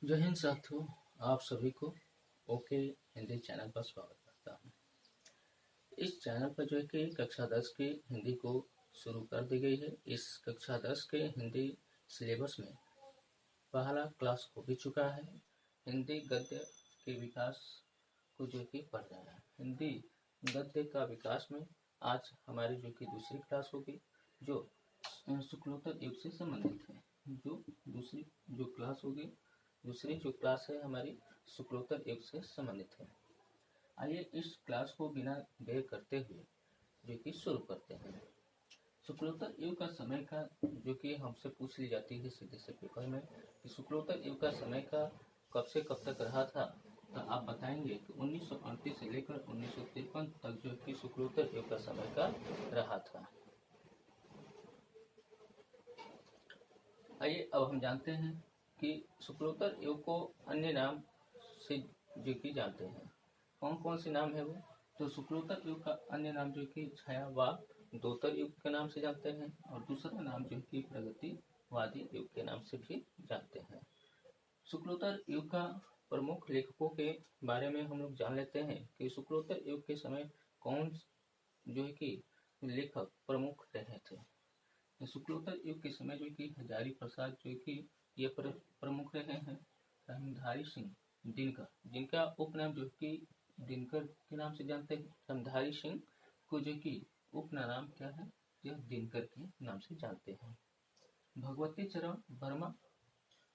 जय हिंद साथियों, आप सभी को ओके हिंदी चैनल पर स्वागत करता हूँ। इस चैनल पर जो है कि कक्षा 10 की हिंदी को शुरू कर दी गई है। इस कक्षा 10 के हिंदी सिलेबस में पहला क्लास हो भी चुका है। हिंदी गद्य के विकास को जो कि पढ़ रहे हैं। हिंदी गद्य का विकास में आज हमारी जो कि दूसरी क्लास होगी, जो शुक्लोत्तर युग से संबंधित है। दूसरी जो क्लास है हमारी शुक्लोत्तर युग से संबंधित है। आइए इस क्लास को बिना देर करते हुए जो कि शुरू करते हैं। शुक्लोत्तर युग का समय का जो कि हमसे पूछ ली जाती है सीधे से पेपर में कि शुक्लोत्तर युग का समय का कब से कब तक रहा था, तो आप बताएंगे कि 1938 से लेकर 1953 तक जो कि शुक्लोत्तर युग का समय का रहा था। आइए अब हम जानते हैं कि शुक्लोत्तर युग को अन्य नाम से जो कि जानते हैं। कौन कौन से नाम है वो? तो शुक्लोत्तर युग का अन्य नाम जो कि छायावादोत्तर युग के नाम से जानते हैं, और दूसरा नाम जो कि प्रगतिवादी युग के नाम से भी जानते हैं। शुक्लोत्तर युग का प्रमुख लेखकों के बारे में हम लोग जान लेते हैं कि शुक्लोत्तर युग के समय कौन जो है कि लेखक प्रमुख रहे थे। शुक्लोत्तर युग के समय जो कि हजारी प्रसाद जो कि ये प्रमुख रहे हैं। रामधारी सिंह दिनकर, जिनका उपनाम जो कि दिनकर के नाम से जानते हैं। रामधारी सिंह को जो कि उपनाम क्या है, यह दिनकर के नाम से जानते हैं। भगवती चरण वर्मा,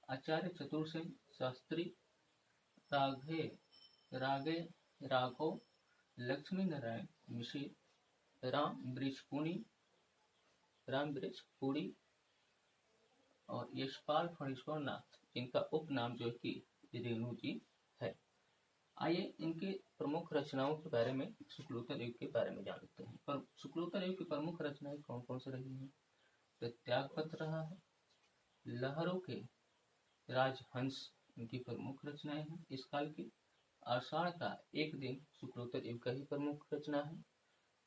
आचार्य चतुरसेन शास्त्री, राघव लक्ष्मी नारायण मिश्र, राम वृक्ष पुरी और यशपाल फणीश्वर नाथ, इनका उपनाम जो कि रेणु जी है। आइए इनके प्रमुख रचनाओं के बारे में, शुक्लोत्तर युग के बारे में जानते हैं। पर शुक्लोत्तर युग की प्रमुख रचनाएं कौन कौन से रही हैं? तो त्यागपत्र रहा है, लहरों के राजहंस इनकी प्रमुख रचनाएं हैं इस काल की। आषाढ़ का एक दिन शुक्लोत्तर युग का ही प्रमुख रचना है।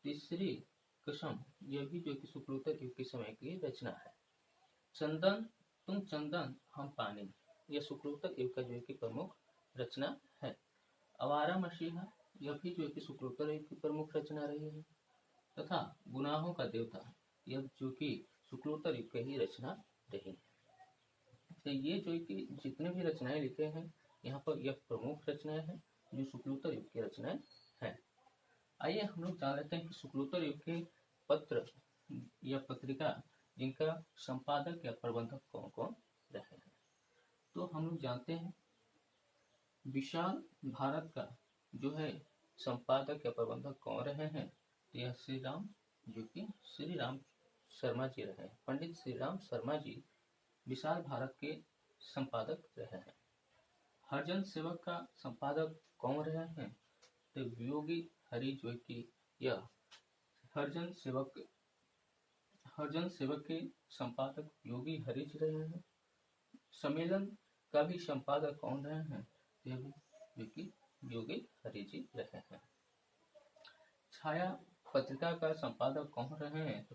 तीसरी कसम, यह भी जो कि शुक्लोत्तर युग के समय की रचना है। चंदन तुम चंदन हम पानी, यह शुक्लोत्तर युग का जो है कि प्रमुख रचना है। आवारा मसीहा, यह भी जो है कि शुक्लोत्तर युग की प्रमुख रचना रही है। तथा गुनाहों का देवता, यह जो कि शुक्लोत्तर युग की ही रचना रही है। तो ये जो कि जितने भी रचनाएं लिखे हैं यहाँ पर, यह प्रमुख रचनाएं हैं जो शुक्लोत्तर युग की रचनाएं हैं। आइए हम लोग जान लेते हैं कि शुक्लोत्तर युग के पत्र या पत्रिका जिनका संपादक या प्रबंधक कौन कौन रहे हैं। तो हम लोग जानते हैं विशाल भारत का जो है संपादक या प्रबंधक कौन रहे हैं, तो यह श्री राम शर्मा जी रहे हैं। पंडित श्री राम शर्मा जी विशाल भारत के संपादक रहे हैं। हरजन सेवक का संपादक कौन रहे हैं, तो योगी हरि जो कि यह हरजन सेवक के संपादक योगी हरि जी रहे हैं। सम्मेलन का भी संपादक कौन रहे हैं, जो कि योगी हरि जी रहे हैं। छाया पत्रिका का संपादक कौन रहे हैं, तो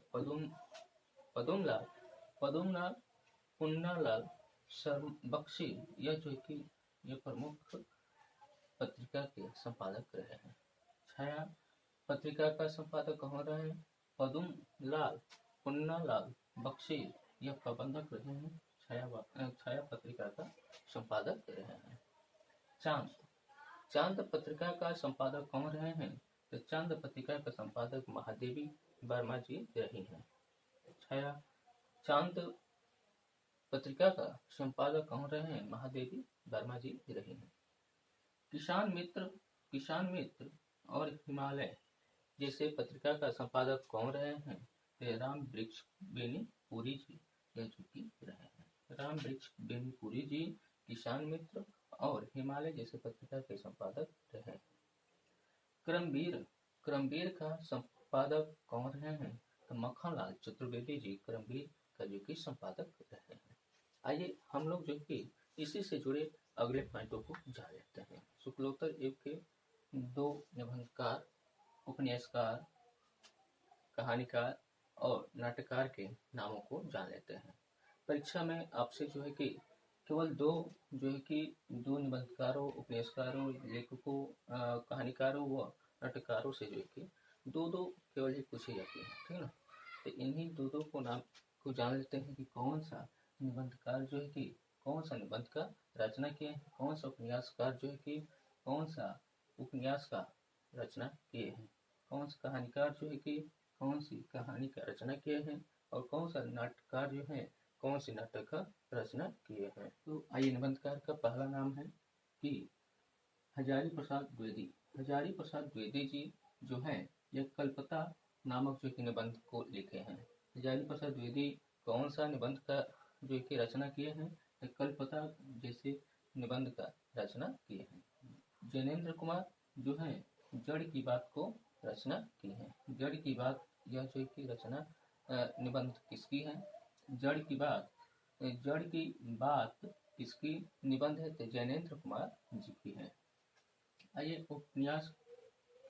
पदुमलाल पुन्नालाल बख्शी, यह जो कि ये प्रमुख पत्रिका के संपादक रहे हैं। छाया पत्रिका का संपादक कौन रहे हैं, पदुमलाल पुन्नालाल बख्शी, यह प्रबंधक रहे हैं। छाया पत्रिका का संपादक रहे हैं। चांद पत्रिका का संपादक कौन रहे हैं, तो चांद पत्रिका का संपादक महादेवी वर्मा जी रही हैं। चांद पत्रिका का संपादक कौन रहे हैं, महादेवी वर्मा जी रही हैं। किसान मित्र और हिमालय जैसे पत्रिका का संपादक कौन रहे हैं, तो राम वृक्ष बेनीपुरी जी यह जो कि रहे हैं। राम वृक्ष बेनीपुरी जी किसान मित्र और हिमालय जैसे पत्रिका के संपादक रहे हैं। क्रमवीर का संपादक कौन रहे हैं, तो मक्खनलाल चतुर्वेदी जी क्रमवीर का जो कि संपादक रहे हैं। आइए हम लोग जो कि इसी से जुड़े अगले पॉइंटों को जान लेते हैं। शुक्लोत्तर युग के दो निबंधकार, उपन्यासकार, कहानीकार और नाटककार के नामों को जान लेते हैं। परीक्षा में आपसे जो है कि केवल दो जो है कि दो निबंधकारों, उपन्यासकारों, लेखकों, कहानीकारों व नाटककारों से जो है कि दो दो केवल ही पूछी जाती है, ठीक है ना। तो इन्हीं दो दो को नाम को जान लेते हैं कि कौन सा निबंधकार जो है कि कौन सा निबंध का रचना किए हैं, कौन सा उपन्यासकार जो है कि कौन सा उपन्यास का रचना किए हैं, कौन सा कहानीकार जो है कि कौन सी कहानी का रचना किए हैं, और कौन सा नाटककार जो है कौन सी नाटक का रचना किए हैं। तो आइए, निबंधकार का पहला नाम है कि हजारी प्रसाद द्विवेदी। हजारी प्रसाद द्विवेदी जी जो है यह कल्पता नामक जो कि निबंध को लिखे हैं। हजारी प्रसाद द्विवेदी कौन सा निबंध का जो कि रचना किए हैं, कल्पता जैसे निबंध का रचना किए हैं। जैनेन्द्र कुमार जो है जड़ की बात को रचना की है। जड़ की बात यह जो कि रचना निबंध किसकी है? जड़ की बात किसकी निबंध है? तो जैनेन्द्र कुमार जी की है। आइए, उपन्यास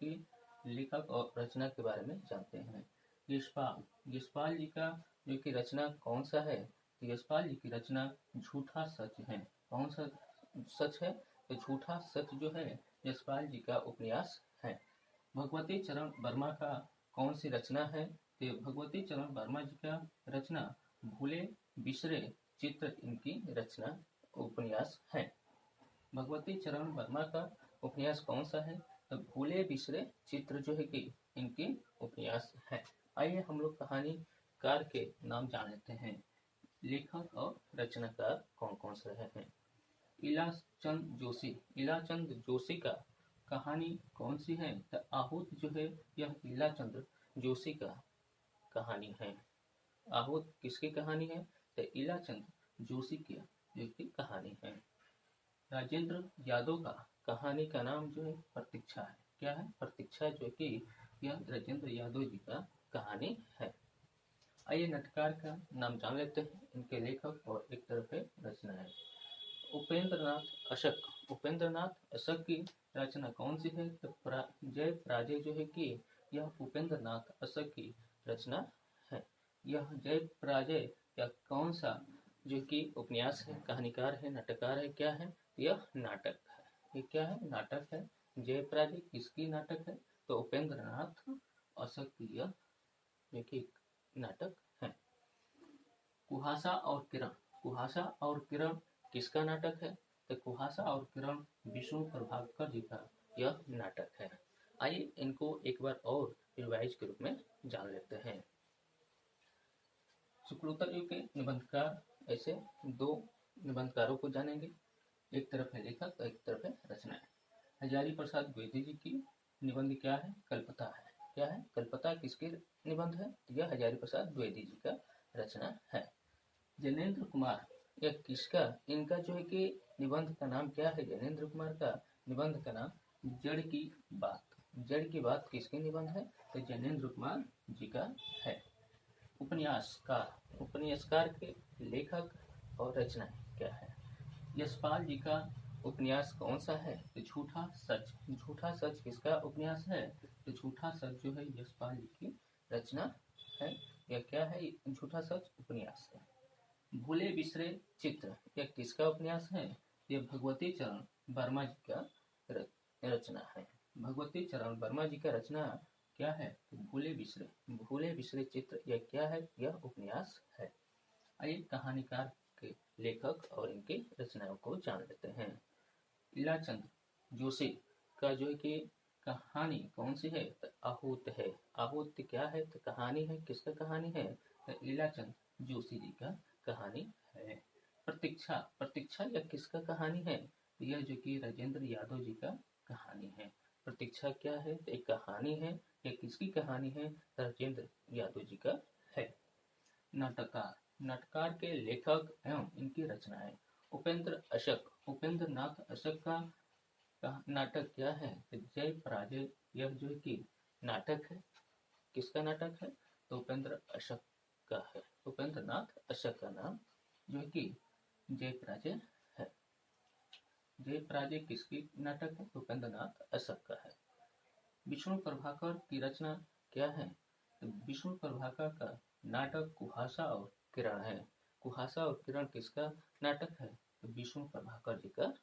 के लेखक और रचना के बारे में जानते हैं। यशपाल जी का जो कि रचना कौन सा है? तो यशपाल जी की रचना झूठा सच है। कौन सा सच है? तो झूठा सच जो है यशपाल जी का उपन्यास है। भगवती चरण वर्मा का कौन सी रचना है? तो भगवती चरण वर्मा जी का रचना भूले बिसरे चित्र इनकी रचना उपन्यास है। भगवती चरण वर्मा का उपन्यास कौन सा है? तो भूले बिसरे चित्र जो है कि इनकी उपन्यास है। आइए, हम लोग कहानीकार के नाम जान लेते हैं। लेखक और रचनाकार कौन कौन से रहे हैं? इलाचंद जोशी। इलाचंद जोशी का कहानी कौन सी है? तो आहूत जो है यह इलाचंद जोशी का कहानी है। आहूत किसकी कहानी है? तो इलाचंद जोशी की जो की कहानी है। राजेंद्र यादव का कहानी का नाम जो है प्रतीक्षा है। क्या है? प्रतीक्षा, जो कि यह राजेंद्र यादव जी का कहानी है। आइए, नाटककार का नाम जान लेते हैं, इनके लेखक और एक तरफ है रचना है। उपेंद्रनाथ अशक। उपेंद्रनाथ अशक की रचना कौन सी है? तो जय पराजय जो है कि यह उपेंद्रनाथ अशक की रचना है। यह जय पराजय या कौन सा जो कि उपन्यास है, कहानीकार है, नाटककार है, क्या है? यह नाटक है। ये क्या है? नाटक है। जय पराजय किसकी नाटक है? तो उपेंद्रनाथ अशक की यह जो कि नाटक है। कुहासा और किरण। कुहासा और किरण किसका नाटक है? तो कुहासा और किरण विष्णु प्रभाकर जी का यह नाटक है। आइए, इनको एक बार और रिवाइज के रूप में जान लेते हैं। शुक्लोत्तर युग के निबंधकार, ऐसे दो निबंधकारों को जानेंगे। एक तरफ है लेखक, एक तरफ है रचना। हजारी प्रसाद द्विवेदी जी की निबंध क्या है? कल्पता है। क्या है? कल्पता किसके निबंध है? यह हजारी प्रसाद द्विवेदी जी का रचना है। जैनेन्द्र कुमार, यह किसका, इनका जो है कि निबंध का नाम क्या है? जैनेन्द्र कुमार का निबंध का नाम जड़ की बात। जड़ की बात किसके निबंध है? तो जैनेन्द्र कुमार जी का है। उपन्यासकार। उपन्यासकार के लेखक और रचना क्या है? यशपाल जी का उपन्यास कौन सा है? तो झूठा सच। झूठा सच किसका उपन्यास है? तो झूठा सच जो है यशपाल जी की रचना है। यह क्या है? झूठा सच उपन्यास है। भूले बिसरे चित्र, यह किसका उपन्यास है? यह भगवती चरण वर्मा जी का रचना है। भगवती चरण वर्मा जी का रचना क्या है? तो भूले बिसरे चित्र, यह क्या है? यह उपन्यास है। आइए, कहानीकार के लेखक और इनकी रचनाओं को जान लेते हैं। इलाचंद जोशी का जो है कि कहानी कौन सी है? तो आहूत है। आहूत क्या है? तो कहानी है। किसका कहानी है? तो इलाचंद जोशी जी का कहानी है। प्रतीक्षा। प्रतीक्षा यह किसका कहानी है? यह जो कि राजेंद्र यादव जी का कहानी है। प्रतीक्षा क्या है? तो एक कहानी है। यह किसकी कहानी है? राजेंद्र यादव जी का है। नाटककार। नाटककार के लेखक एवं इनकी रचनाएं। उपेंद्र अशक। उपेंद्र नाथ अशक का नाटक क्या है? तो जय पराजय, यह जो है कि नाटक है। किसका नाटक है? तो उपेंद्र अशक का है। उपेंद्र नाथ अशक का नाम जो है कि जय पराजय है। जय पराजय किसकी नाटक है? तो उपेंद्र नाथ अशक का है। विष्णु प्रभाकर की रचना क्या है? तो विष्णु प्रभाकर का नाटक कुहासा और किरण है। कुहासा और किरण किसका नाटक है? विष्णु प्रभाकर जी का